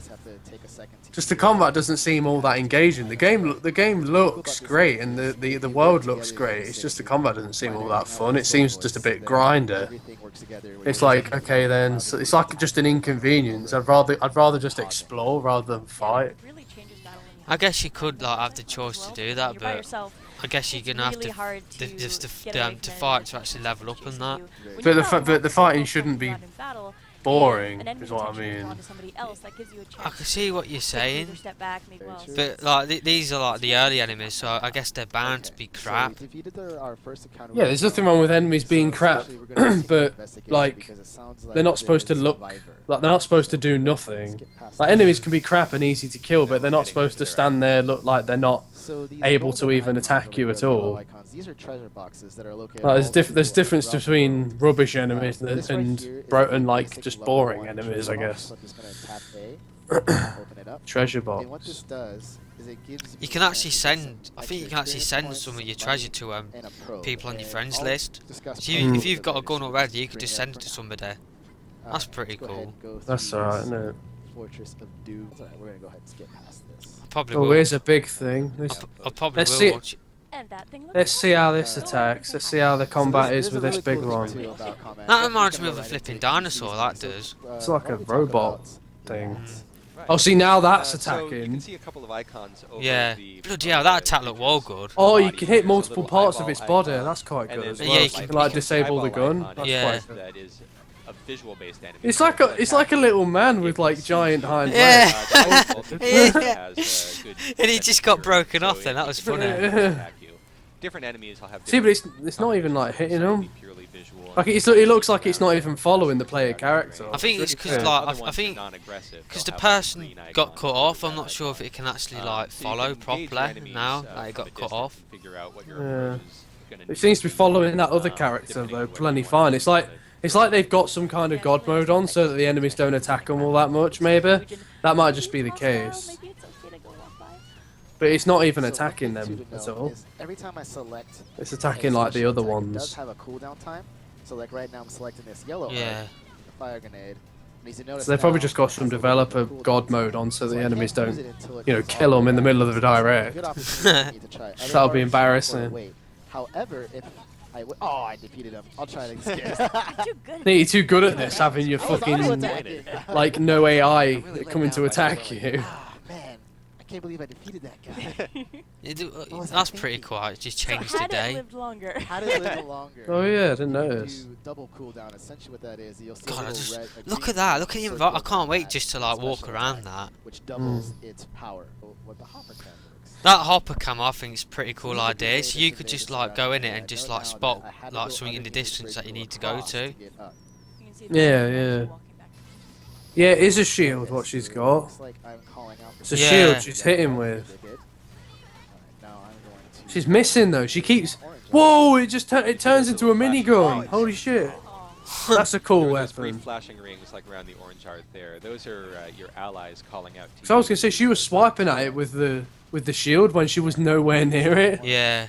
[SPEAKER 2] just the combat doesn't seem all that engaging. The game looks great and the world looks great. It's just the combat doesn't seem all that fun. It seems just a bit grinder. It's like okay then, so it's like just an inconvenience. I'd rather just explore rather than fight.
[SPEAKER 5] It really changes battle when you
[SPEAKER 1] I guess you could like have the choice to do that,
[SPEAKER 5] You're by
[SPEAKER 1] but
[SPEAKER 5] yourself.
[SPEAKER 1] I guess you're
[SPEAKER 5] It's
[SPEAKER 1] gonna have
[SPEAKER 5] really
[SPEAKER 1] to
[SPEAKER 5] hard to
[SPEAKER 1] just
[SPEAKER 5] get away
[SPEAKER 1] to
[SPEAKER 5] from
[SPEAKER 1] fight
[SPEAKER 5] enemies
[SPEAKER 1] to
[SPEAKER 5] that
[SPEAKER 1] actually
[SPEAKER 5] are
[SPEAKER 1] level up
[SPEAKER 5] chasing
[SPEAKER 1] on that.
[SPEAKER 5] you. When
[SPEAKER 2] But
[SPEAKER 5] you've
[SPEAKER 2] the
[SPEAKER 5] got
[SPEAKER 2] fa-
[SPEAKER 5] one
[SPEAKER 2] but the
[SPEAKER 5] person
[SPEAKER 2] fighting
[SPEAKER 5] focused
[SPEAKER 2] shouldn't be
[SPEAKER 5] on in battle,
[SPEAKER 2] boring,
[SPEAKER 5] and an
[SPEAKER 2] is what I
[SPEAKER 5] enemy touches
[SPEAKER 2] mean.
[SPEAKER 5] onto somebody else, that gives you a
[SPEAKER 1] I
[SPEAKER 5] chance
[SPEAKER 1] can see what you're
[SPEAKER 5] to take either
[SPEAKER 1] saying,
[SPEAKER 5] step back, make well.
[SPEAKER 1] but like these are like the early enemies, so I guess they're bound to be crap.
[SPEAKER 2] Yeah, there's nothing wrong with enemies being crap, but like they're not supposed to look like they're not supposed to do nothing. Like enemies can be crap and easy to kill, but they're not supposed to stand there look like they're not able to even attack you at all.
[SPEAKER 6] These are treasure boxes that are located.
[SPEAKER 2] There's difference between rubbish enemies and like just boring enemies, I guess. Treasure
[SPEAKER 6] And what
[SPEAKER 2] box.
[SPEAKER 6] this does is it gives
[SPEAKER 1] You can actually send. I think you can actually send some of your treasure to
[SPEAKER 6] and a pro.
[SPEAKER 1] people on your
[SPEAKER 6] And
[SPEAKER 1] friends
[SPEAKER 6] I'll
[SPEAKER 1] list.
[SPEAKER 6] discuss
[SPEAKER 1] So
[SPEAKER 6] more
[SPEAKER 1] if
[SPEAKER 6] in
[SPEAKER 1] you've
[SPEAKER 6] the
[SPEAKER 1] got a
[SPEAKER 6] later
[SPEAKER 1] gun
[SPEAKER 6] stage.
[SPEAKER 1] already, you could
[SPEAKER 6] Bring
[SPEAKER 1] just
[SPEAKER 6] it
[SPEAKER 1] send
[SPEAKER 6] up
[SPEAKER 1] it to
[SPEAKER 6] for now.
[SPEAKER 1] somebody. That's pretty
[SPEAKER 6] let's go ahead
[SPEAKER 1] cool.
[SPEAKER 6] and go
[SPEAKER 2] That's
[SPEAKER 6] through
[SPEAKER 2] alright,
[SPEAKER 6] this
[SPEAKER 2] isn't it?
[SPEAKER 6] Fortress of Doom. It's alright, we're gonna go ahead and skip past this.
[SPEAKER 1] I probably
[SPEAKER 2] Oh,
[SPEAKER 1] will.
[SPEAKER 2] here's a big thing.
[SPEAKER 1] I probably
[SPEAKER 2] Let's
[SPEAKER 1] will
[SPEAKER 2] see-
[SPEAKER 1] watch it.
[SPEAKER 5] And that thing looks
[SPEAKER 2] Let's see how this
[SPEAKER 6] Alright.
[SPEAKER 2] attacks. Let's see how the combat is with this big one.
[SPEAKER 1] That reminds me of a flipping dinosaur, that does.
[SPEAKER 2] It's like a robot thing. Oh, see, now that's
[SPEAKER 7] So you can
[SPEAKER 2] attacking.
[SPEAKER 7] see a couple of icons over
[SPEAKER 1] Yeah.
[SPEAKER 7] the
[SPEAKER 1] Bloody hell, that attack looked well good.
[SPEAKER 2] Oh, you
[SPEAKER 7] body
[SPEAKER 2] can
[SPEAKER 7] here.
[SPEAKER 2] hit
[SPEAKER 7] There's a
[SPEAKER 2] multiple
[SPEAKER 7] little
[SPEAKER 2] parts of
[SPEAKER 7] eyeball
[SPEAKER 2] its body.
[SPEAKER 7] icon,
[SPEAKER 2] That's quite
[SPEAKER 7] and
[SPEAKER 2] good
[SPEAKER 7] then
[SPEAKER 2] as well.
[SPEAKER 1] Yeah,
[SPEAKER 2] You
[SPEAKER 1] you
[SPEAKER 2] can
[SPEAKER 1] can
[SPEAKER 2] like
[SPEAKER 1] pick
[SPEAKER 2] disable the
[SPEAKER 7] eyeball
[SPEAKER 2] gun.
[SPEAKER 7] icon
[SPEAKER 2] That's
[SPEAKER 1] Yeah.
[SPEAKER 2] quite good.
[SPEAKER 7] that is a visual-based enemy.
[SPEAKER 2] It's like a little man with like giant hind
[SPEAKER 1] Yeah.
[SPEAKER 2] legs.
[SPEAKER 1] Yeah. And he just got broken off then, that was funny.
[SPEAKER 7] Different enemies will have
[SPEAKER 2] See, but
[SPEAKER 7] different
[SPEAKER 2] it's not even like hitting
[SPEAKER 7] some will
[SPEAKER 2] him.
[SPEAKER 7] be purely visual,
[SPEAKER 2] Like
[SPEAKER 7] and
[SPEAKER 2] it looks like it's not even following the player character.
[SPEAKER 1] I think it's because
[SPEAKER 2] really
[SPEAKER 1] like
[SPEAKER 7] other
[SPEAKER 1] I
[SPEAKER 7] ones are
[SPEAKER 1] think
[SPEAKER 7] non-aggressive.
[SPEAKER 1] because
[SPEAKER 7] They'll
[SPEAKER 1] the
[SPEAKER 7] have, like,
[SPEAKER 1] person
[SPEAKER 7] green
[SPEAKER 1] got
[SPEAKER 7] icons
[SPEAKER 1] cut
[SPEAKER 7] or
[SPEAKER 1] off. I'm
[SPEAKER 7] red
[SPEAKER 1] not sure if
[SPEAKER 7] icons.
[SPEAKER 1] it can actually
[SPEAKER 7] So
[SPEAKER 1] like
[SPEAKER 7] you
[SPEAKER 1] follow
[SPEAKER 7] can engage your
[SPEAKER 1] properly
[SPEAKER 7] enemies,
[SPEAKER 1] now
[SPEAKER 7] from
[SPEAKER 1] that it
[SPEAKER 7] a
[SPEAKER 1] got cut
[SPEAKER 7] distance
[SPEAKER 1] off.
[SPEAKER 7] and figure out what your
[SPEAKER 2] Yeah.
[SPEAKER 7] approach is gonna
[SPEAKER 2] It
[SPEAKER 7] need
[SPEAKER 2] seems to be following that other
[SPEAKER 7] um,
[SPEAKER 2] character
[SPEAKER 7] depending
[SPEAKER 2] though
[SPEAKER 7] on what
[SPEAKER 2] plenty
[SPEAKER 7] you want
[SPEAKER 2] fine.
[SPEAKER 7] to
[SPEAKER 2] It's
[SPEAKER 7] do
[SPEAKER 2] like
[SPEAKER 7] with it.
[SPEAKER 2] it's like they've got some kind of god mode on so that the enemies don't attack them all that much. Maybe that might just be the case,
[SPEAKER 5] Maybe it's okay to go walk by.
[SPEAKER 2] but it's not even
[SPEAKER 6] So one
[SPEAKER 2] attacking
[SPEAKER 6] thing
[SPEAKER 2] them
[SPEAKER 6] to
[SPEAKER 2] at
[SPEAKER 6] know
[SPEAKER 2] all.
[SPEAKER 6] is every time I select
[SPEAKER 2] It's
[SPEAKER 6] a
[SPEAKER 2] attacking like the
[SPEAKER 6] special
[SPEAKER 2] other
[SPEAKER 6] attack, it does
[SPEAKER 2] ones.
[SPEAKER 6] have a cooldown time. So like right now I'm selecting this yellow
[SPEAKER 1] Yeah.
[SPEAKER 6] arc, the fire grenade. And as you notice
[SPEAKER 2] So they've probably
[SPEAKER 6] now,
[SPEAKER 2] just got
[SPEAKER 6] it
[SPEAKER 2] some
[SPEAKER 6] has a little bit
[SPEAKER 2] developer
[SPEAKER 6] of a
[SPEAKER 2] god
[SPEAKER 6] cooldown
[SPEAKER 2] mode
[SPEAKER 6] time.
[SPEAKER 2] on so
[SPEAKER 6] So
[SPEAKER 2] the
[SPEAKER 6] I
[SPEAKER 2] enemies
[SPEAKER 6] can't use
[SPEAKER 2] don't,
[SPEAKER 6] it until it
[SPEAKER 2] you know,
[SPEAKER 6] goes all
[SPEAKER 2] kill
[SPEAKER 6] the
[SPEAKER 2] them
[SPEAKER 6] way
[SPEAKER 2] in the
[SPEAKER 6] back.
[SPEAKER 2] middle of the
[SPEAKER 6] So it's a
[SPEAKER 2] direct.
[SPEAKER 6] good opportunity for me to try other
[SPEAKER 2] That'll be
[SPEAKER 6] arcs
[SPEAKER 2] embarrassing.
[SPEAKER 6] before I wait. However, if oh, I defeated him. I'll try it again.
[SPEAKER 5] You're too good.
[SPEAKER 2] You're too good at this, having your
[SPEAKER 6] I was
[SPEAKER 2] fucking
[SPEAKER 6] auto-attacking.
[SPEAKER 2] like no AI
[SPEAKER 6] really let
[SPEAKER 2] coming
[SPEAKER 6] down
[SPEAKER 2] to
[SPEAKER 6] by
[SPEAKER 2] attack
[SPEAKER 6] Skells.
[SPEAKER 2] you.
[SPEAKER 6] Ah, man, I can't believe I defeated that guy. was I
[SPEAKER 1] That's pretty
[SPEAKER 6] thinking?
[SPEAKER 1] cool. It just
[SPEAKER 5] So
[SPEAKER 1] changed the
[SPEAKER 5] had it
[SPEAKER 1] day.
[SPEAKER 5] lived longer.
[SPEAKER 6] How does it live longer?
[SPEAKER 2] Oh yeah, I didn't
[SPEAKER 6] You can
[SPEAKER 2] notice.
[SPEAKER 6] do double cooldown. Essentially, what that is, you'll see
[SPEAKER 1] God,
[SPEAKER 6] a
[SPEAKER 1] I
[SPEAKER 6] little
[SPEAKER 1] just
[SPEAKER 6] red, a
[SPEAKER 1] look
[SPEAKER 6] green
[SPEAKER 1] at that. Look at the
[SPEAKER 6] circle
[SPEAKER 1] environment. I
[SPEAKER 6] around
[SPEAKER 1] can't wait
[SPEAKER 6] that
[SPEAKER 1] just to like walk
[SPEAKER 6] special
[SPEAKER 1] around
[SPEAKER 6] attack,
[SPEAKER 1] that.
[SPEAKER 6] which doubles its power. What the hopper cam works.
[SPEAKER 1] That hopper cam, I think, is a pretty cool
[SPEAKER 6] These are
[SPEAKER 1] idea.
[SPEAKER 6] ways
[SPEAKER 1] So
[SPEAKER 6] I
[SPEAKER 1] you
[SPEAKER 6] can
[SPEAKER 1] could
[SPEAKER 6] make
[SPEAKER 1] just
[SPEAKER 6] this
[SPEAKER 1] like
[SPEAKER 6] around
[SPEAKER 1] go in it
[SPEAKER 6] here.
[SPEAKER 1] and
[SPEAKER 6] I
[SPEAKER 1] just
[SPEAKER 6] know
[SPEAKER 1] like
[SPEAKER 6] now
[SPEAKER 1] spot
[SPEAKER 6] that I had to
[SPEAKER 1] like
[SPEAKER 6] go
[SPEAKER 1] something in the
[SPEAKER 6] underneath
[SPEAKER 1] distance
[SPEAKER 6] bridge
[SPEAKER 1] that you
[SPEAKER 6] to
[SPEAKER 1] need to go
[SPEAKER 6] across
[SPEAKER 1] to.
[SPEAKER 6] get up.
[SPEAKER 5] You can see
[SPEAKER 2] Yeah,
[SPEAKER 5] the
[SPEAKER 2] yeah.
[SPEAKER 5] walking back.
[SPEAKER 2] Yeah, it is a shield what she's got.
[SPEAKER 6] Looks like I'm calling out for
[SPEAKER 2] It's a
[SPEAKER 1] Yeah.
[SPEAKER 2] shield she's hitting with.
[SPEAKER 6] Alright, now I'm going to
[SPEAKER 2] She's missing though. She keeps.
[SPEAKER 6] orange.
[SPEAKER 2] Whoa! It just it turns into a minigun. Holy shit!
[SPEAKER 5] Oh,
[SPEAKER 2] That's a cool
[SPEAKER 7] There were those brief
[SPEAKER 2] weapon.
[SPEAKER 7] flashing rings like around the orange art there. Those are your allies calling out to
[SPEAKER 2] So I was
[SPEAKER 7] you.
[SPEAKER 2] gonna say she was swiping at it with the shield when she was nowhere near it.
[SPEAKER 1] Yeah.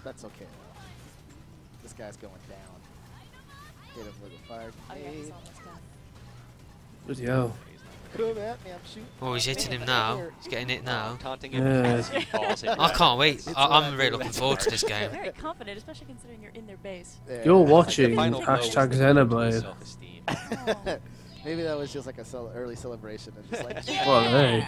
[SPEAKER 6] That's okay. Though. This guy's going down. Hit him with a fire
[SPEAKER 5] oh yeah, he's
[SPEAKER 6] grenade.
[SPEAKER 5] almost done.
[SPEAKER 2] Bloody hell.
[SPEAKER 6] Come at me, I'm shooting.
[SPEAKER 1] Oh, he's hitting him now. He's getting it now.
[SPEAKER 7] Taunting him
[SPEAKER 2] Yeah.
[SPEAKER 7] as he falls into
[SPEAKER 1] I
[SPEAKER 7] that.
[SPEAKER 1] can't wait.
[SPEAKER 6] It's what
[SPEAKER 1] I'm
[SPEAKER 6] I
[SPEAKER 1] really
[SPEAKER 6] do.
[SPEAKER 1] looking forward to this game.
[SPEAKER 5] Very confident, especially considering you're in their base.
[SPEAKER 6] There.
[SPEAKER 2] You're watching
[SPEAKER 7] Final blow was
[SPEAKER 2] hashtag
[SPEAKER 7] the blow to his
[SPEAKER 2] Xenoblade.
[SPEAKER 7] self-esteem.
[SPEAKER 5] Oh.
[SPEAKER 6] Maybe that was just like a early celebration of just like.
[SPEAKER 2] Well, hey.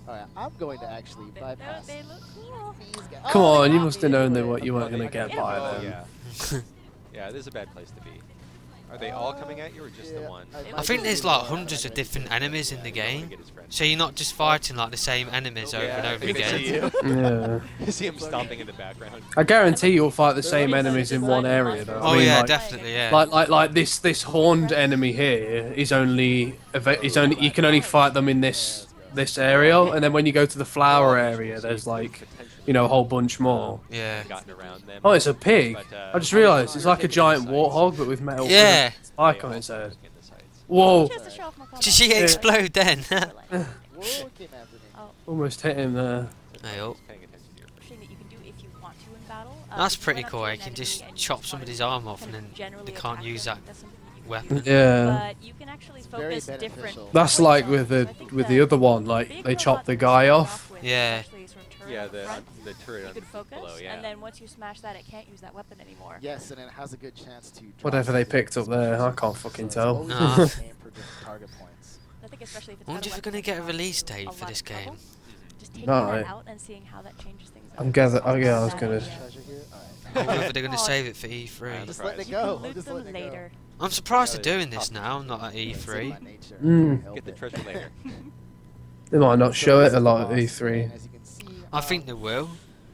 [SPEAKER 6] Alright, I'm going to actually
[SPEAKER 5] They,
[SPEAKER 6] bypass.
[SPEAKER 5] they look cool.
[SPEAKER 6] these guys.
[SPEAKER 2] Come
[SPEAKER 6] Oh,
[SPEAKER 2] on,
[SPEAKER 6] they
[SPEAKER 2] you
[SPEAKER 6] got
[SPEAKER 2] must
[SPEAKER 6] me
[SPEAKER 2] have known that
[SPEAKER 6] anyway.
[SPEAKER 2] what you weren't gonna
[SPEAKER 7] Okay,
[SPEAKER 2] get
[SPEAKER 7] yeah.
[SPEAKER 2] by
[SPEAKER 7] Oh,
[SPEAKER 2] them.
[SPEAKER 7] yeah. Yeah, this is a bad place to be. Are they all coming at you or just the
[SPEAKER 6] Yeah,
[SPEAKER 7] one?
[SPEAKER 1] I think there's like hundreds of different enemies in the game, so you're not just fighting like the same enemies over and over
[SPEAKER 7] we can see
[SPEAKER 1] again.
[SPEAKER 7] you.
[SPEAKER 2] Yeah.
[SPEAKER 7] See him stomping in the background.
[SPEAKER 2] I guarantee you'll fight the same enemies in one area though.
[SPEAKER 1] Oh
[SPEAKER 2] I mean,
[SPEAKER 1] yeah,
[SPEAKER 2] like,
[SPEAKER 1] definitely, yeah.
[SPEAKER 2] like this horned enemy here is only you can only fight them in this area, and then when you go to the flower area, there's like, you know, a whole bunch more.
[SPEAKER 1] Yeah.
[SPEAKER 7] Gotten around them.
[SPEAKER 2] Oh, it's a pig.
[SPEAKER 7] But,
[SPEAKER 2] I just realised it's like a giant warthog, but with metal.
[SPEAKER 1] Yeah.
[SPEAKER 2] with a spike on its head.
[SPEAKER 7] In the sights.
[SPEAKER 2] Whoa!
[SPEAKER 5] Chance to show off my combat.
[SPEAKER 1] Did she explode then?
[SPEAKER 6] Whoa, came after me.
[SPEAKER 2] Almost hit him there.
[SPEAKER 1] Hey, oh.
[SPEAKER 7] Paying attention to your
[SPEAKER 5] Thing that you can do if you want to in battle.
[SPEAKER 1] That's
[SPEAKER 5] if you
[SPEAKER 1] pretty
[SPEAKER 5] run up
[SPEAKER 1] cool.
[SPEAKER 5] to
[SPEAKER 1] You
[SPEAKER 5] an
[SPEAKER 1] can
[SPEAKER 5] enemy
[SPEAKER 1] just
[SPEAKER 5] and you
[SPEAKER 1] chop
[SPEAKER 5] want
[SPEAKER 1] somebody's
[SPEAKER 5] to
[SPEAKER 1] arm off
[SPEAKER 5] kind
[SPEAKER 1] and
[SPEAKER 5] of
[SPEAKER 1] then
[SPEAKER 5] generally
[SPEAKER 1] they can't
[SPEAKER 5] attack
[SPEAKER 1] use
[SPEAKER 5] them,
[SPEAKER 1] that
[SPEAKER 5] that's something that you can
[SPEAKER 1] weapon.
[SPEAKER 5] do.
[SPEAKER 2] Yeah.
[SPEAKER 5] But you can actually
[SPEAKER 6] very
[SPEAKER 5] focus different.
[SPEAKER 6] beneficial.
[SPEAKER 2] That's
[SPEAKER 5] points
[SPEAKER 2] like
[SPEAKER 5] on
[SPEAKER 2] with
[SPEAKER 5] them.
[SPEAKER 2] the
[SPEAKER 5] I think
[SPEAKER 2] with the other one, like
[SPEAKER 5] big
[SPEAKER 2] they
[SPEAKER 5] robot
[SPEAKER 2] chop the
[SPEAKER 5] that you
[SPEAKER 2] guy
[SPEAKER 5] start
[SPEAKER 2] off.
[SPEAKER 5] with
[SPEAKER 1] Yeah.
[SPEAKER 5] is actually sort of turret
[SPEAKER 7] Yeah,
[SPEAKER 5] on the front.
[SPEAKER 7] the turret
[SPEAKER 5] You
[SPEAKER 7] on
[SPEAKER 5] could focus,
[SPEAKER 7] below, yeah.
[SPEAKER 5] and then once you smash that, it can't use that weapon anymore.
[SPEAKER 6] Yes, and it has a good chance to. drop
[SPEAKER 2] Whatever they
[SPEAKER 6] something
[SPEAKER 2] picked up there, I can't fucking
[SPEAKER 6] so it's
[SPEAKER 2] tell.
[SPEAKER 6] always
[SPEAKER 1] Nah.
[SPEAKER 6] good to aim for different target points.
[SPEAKER 5] I think especially if it's
[SPEAKER 1] I wonder
[SPEAKER 5] got
[SPEAKER 1] if
[SPEAKER 5] a
[SPEAKER 1] we're gonna
[SPEAKER 5] weapon
[SPEAKER 1] get a
[SPEAKER 5] that's
[SPEAKER 1] release
[SPEAKER 5] a
[SPEAKER 1] date
[SPEAKER 5] lot
[SPEAKER 1] for this
[SPEAKER 5] of trouble.
[SPEAKER 1] game.
[SPEAKER 5] Just taking
[SPEAKER 2] No,
[SPEAKER 5] that
[SPEAKER 2] right.
[SPEAKER 5] out and seeing how that changes things.
[SPEAKER 2] I'm
[SPEAKER 5] up.
[SPEAKER 2] gather- oh,
[SPEAKER 5] That's
[SPEAKER 2] yeah, I was
[SPEAKER 5] that
[SPEAKER 2] gonna-
[SPEAKER 5] idea.
[SPEAKER 6] Treasure here.
[SPEAKER 1] Or
[SPEAKER 6] Alright.
[SPEAKER 1] whether they're gonna
[SPEAKER 5] Oh,
[SPEAKER 1] save it for E3.
[SPEAKER 7] I'm
[SPEAKER 6] Just
[SPEAKER 7] surprised.
[SPEAKER 6] letting it
[SPEAKER 5] You can
[SPEAKER 6] go.
[SPEAKER 5] loot
[SPEAKER 6] Just
[SPEAKER 5] them
[SPEAKER 6] letting it go.
[SPEAKER 5] later.
[SPEAKER 1] I'm surprised
[SPEAKER 7] Yeah,
[SPEAKER 1] they're doing this now, not at
[SPEAKER 6] It's in
[SPEAKER 1] E3.
[SPEAKER 6] my nature.
[SPEAKER 2] Mm.
[SPEAKER 6] Help
[SPEAKER 7] Get the
[SPEAKER 6] it.
[SPEAKER 7] treasure later.
[SPEAKER 2] They might not show it a lot at
[SPEAKER 6] And
[SPEAKER 2] E3.
[SPEAKER 6] as you can see,
[SPEAKER 1] I think they will,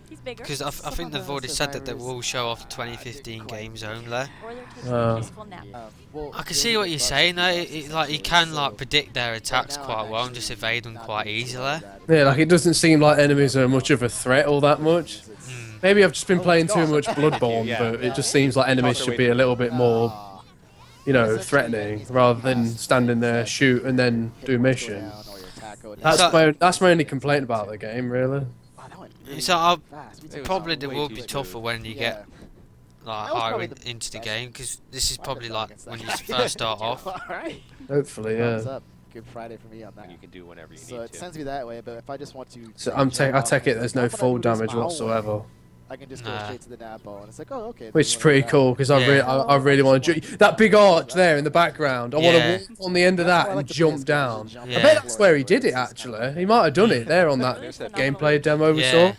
[SPEAKER 5] He's bigger.
[SPEAKER 1] because I
[SPEAKER 6] Some
[SPEAKER 1] think
[SPEAKER 6] of
[SPEAKER 1] they've
[SPEAKER 6] the
[SPEAKER 1] already said that they
[SPEAKER 6] survivors,
[SPEAKER 1] will show off
[SPEAKER 6] didn't
[SPEAKER 1] 2015
[SPEAKER 6] quite
[SPEAKER 1] games
[SPEAKER 6] make it.
[SPEAKER 1] only.
[SPEAKER 5] Or they're taking
[SPEAKER 2] Oh.
[SPEAKER 5] a peaceful nap.
[SPEAKER 6] well,
[SPEAKER 1] I can
[SPEAKER 6] the
[SPEAKER 1] see
[SPEAKER 6] only
[SPEAKER 1] what you're
[SPEAKER 6] bugs
[SPEAKER 1] saying though.
[SPEAKER 6] with bugs,
[SPEAKER 1] Like you
[SPEAKER 6] essentially,
[SPEAKER 1] can
[SPEAKER 6] so
[SPEAKER 1] like predict their attacks
[SPEAKER 6] right now
[SPEAKER 1] quite
[SPEAKER 6] I'm
[SPEAKER 1] well and just
[SPEAKER 6] actually
[SPEAKER 1] evade them
[SPEAKER 6] not
[SPEAKER 1] quite
[SPEAKER 6] doing too
[SPEAKER 1] easily.
[SPEAKER 6] well with that.
[SPEAKER 2] Yeah, like it doesn't seem like enemies are much of a threat all that much.
[SPEAKER 1] Mm.
[SPEAKER 2] Maybe I've just been
[SPEAKER 6] Oh,
[SPEAKER 2] playing
[SPEAKER 6] it's
[SPEAKER 2] too
[SPEAKER 6] gone.
[SPEAKER 2] much Bloodborne,
[SPEAKER 7] Yeah.
[SPEAKER 2] but it just seems like enemies should be a little bit more,
[SPEAKER 6] Ah.
[SPEAKER 2] you know, threatening rather than standing there, shoot, and then do mission. That's my only complaint about the game, really.
[SPEAKER 1] So I'll,
[SPEAKER 6] Fast. We
[SPEAKER 7] It
[SPEAKER 6] took
[SPEAKER 7] was
[SPEAKER 1] probably
[SPEAKER 6] off
[SPEAKER 1] they
[SPEAKER 7] way
[SPEAKER 1] will
[SPEAKER 7] too
[SPEAKER 1] be
[SPEAKER 7] smooth.
[SPEAKER 1] tougher when you get like
[SPEAKER 6] That was
[SPEAKER 1] higher
[SPEAKER 6] probably the
[SPEAKER 1] into the
[SPEAKER 6] best
[SPEAKER 1] game, because this is
[SPEAKER 6] Spider
[SPEAKER 1] probably
[SPEAKER 6] dog
[SPEAKER 1] like
[SPEAKER 6] against
[SPEAKER 1] when
[SPEAKER 6] that
[SPEAKER 1] you
[SPEAKER 6] guy.
[SPEAKER 1] first start off.
[SPEAKER 6] Alright.
[SPEAKER 2] Hopefully,
[SPEAKER 6] Thumbs
[SPEAKER 2] yeah.
[SPEAKER 6] up. Good Friday for me on that.
[SPEAKER 7] And you can do whenever you
[SPEAKER 6] So
[SPEAKER 7] need
[SPEAKER 6] it
[SPEAKER 7] to.
[SPEAKER 6] sends me that way, but if I just want to...
[SPEAKER 2] So
[SPEAKER 6] jump
[SPEAKER 2] I
[SPEAKER 6] off
[SPEAKER 2] take
[SPEAKER 6] and
[SPEAKER 2] it
[SPEAKER 6] it's
[SPEAKER 2] there's
[SPEAKER 6] like,
[SPEAKER 2] no
[SPEAKER 6] "I'm gonna
[SPEAKER 2] fall
[SPEAKER 6] do this
[SPEAKER 2] damage
[SPEAKER 6] my own way,"
[SPEAKER 2] whatsoever.
[SPEAKER 6] I can just go
[SPEAKER 1] Nah.
[SPEAKER 6] straight to the Napo, and it's like, oh, okay. then
[SPEAKER 2] Which
[SPEAKER 6] you
[SPEAKER 2] is
[SPEAKER 6] wanna
[SPEAKER 2] pretty
[SPEAKER 6] do that.
[SPEAKER 2] cool because
[SPEAKER 1] Yeah.
[SPEAKER 2] I really want to that big arch there in the background. I
[SPEAKER 1] Yeah.
[SPEAKER 2] want to walk on the end of
[SPEAKER 6] That's how
[SPEAKER 2] that
[SPEAKER 6] I
[SPEAKER 2] and
[SPEAKER 6] like to play
[SPEAKER 2] jump
[SPEAKER 6] this game, is
[SPEAKER 2] down.
[SPEAKER 6] just jump
[SPEAKER 2] I
[SPEAKER 1] Yeah.
[SPEAKER 2] bet that's where he
[SPEAKER 6] explore
[SPEAKER 2] did it
[SPEAKER 6] everywhere. It's just kinda
[SPEAKER 2] actually.
[SPEAKER 6] fun.
[SPEAKER 2] He might have done it there on that
[SPEAKER 7] There's that
[SPEAKER 2] gameplay demo we
[SPEAKER 1] Yeah.
[SPEAKER 2] saw.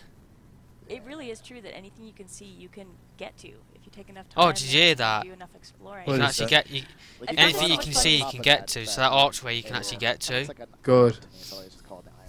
[SPEAKER 5] It really is true that anything you can see, you can get to if you take enough time.
[SPEAKER 1] Oh, did you hear
[SPEAKER 5] and
[SPEAKER 1] that?
[SPEAKER 5] do enough exploring.
[SPEAKER 1] You
[SPEAKER 2] What
[SPEAKER 1] can
[SPEAKER 2] is
[SPEAKER 1] actually
[SPEAKER 2] that?
[SPEAKER 1] get
[SPEAKER 6] Like,
[SPEAKER 5] Anything
[SPEAKER 6] can
[SPEAKER 1] anything
[SPEAKER 6] run
[SPEAKER 1] you
[SPEAKER 6] on
[SPEAKER 1] can
[SPEAKER 6] top
[SPEAKER 1] see, you
[SPEAKER 6] of
[SPEAKER 1] can
[SPEAKER 6] that-
[SPEAKER 1] get to. So that archway you can
[SPEAKER 6] area.
[SPEAKER 1] actually get to.
[SPEAKER 6] It's like a
[SPEAKER 2] Good.
[SPEAKER 6] so it's just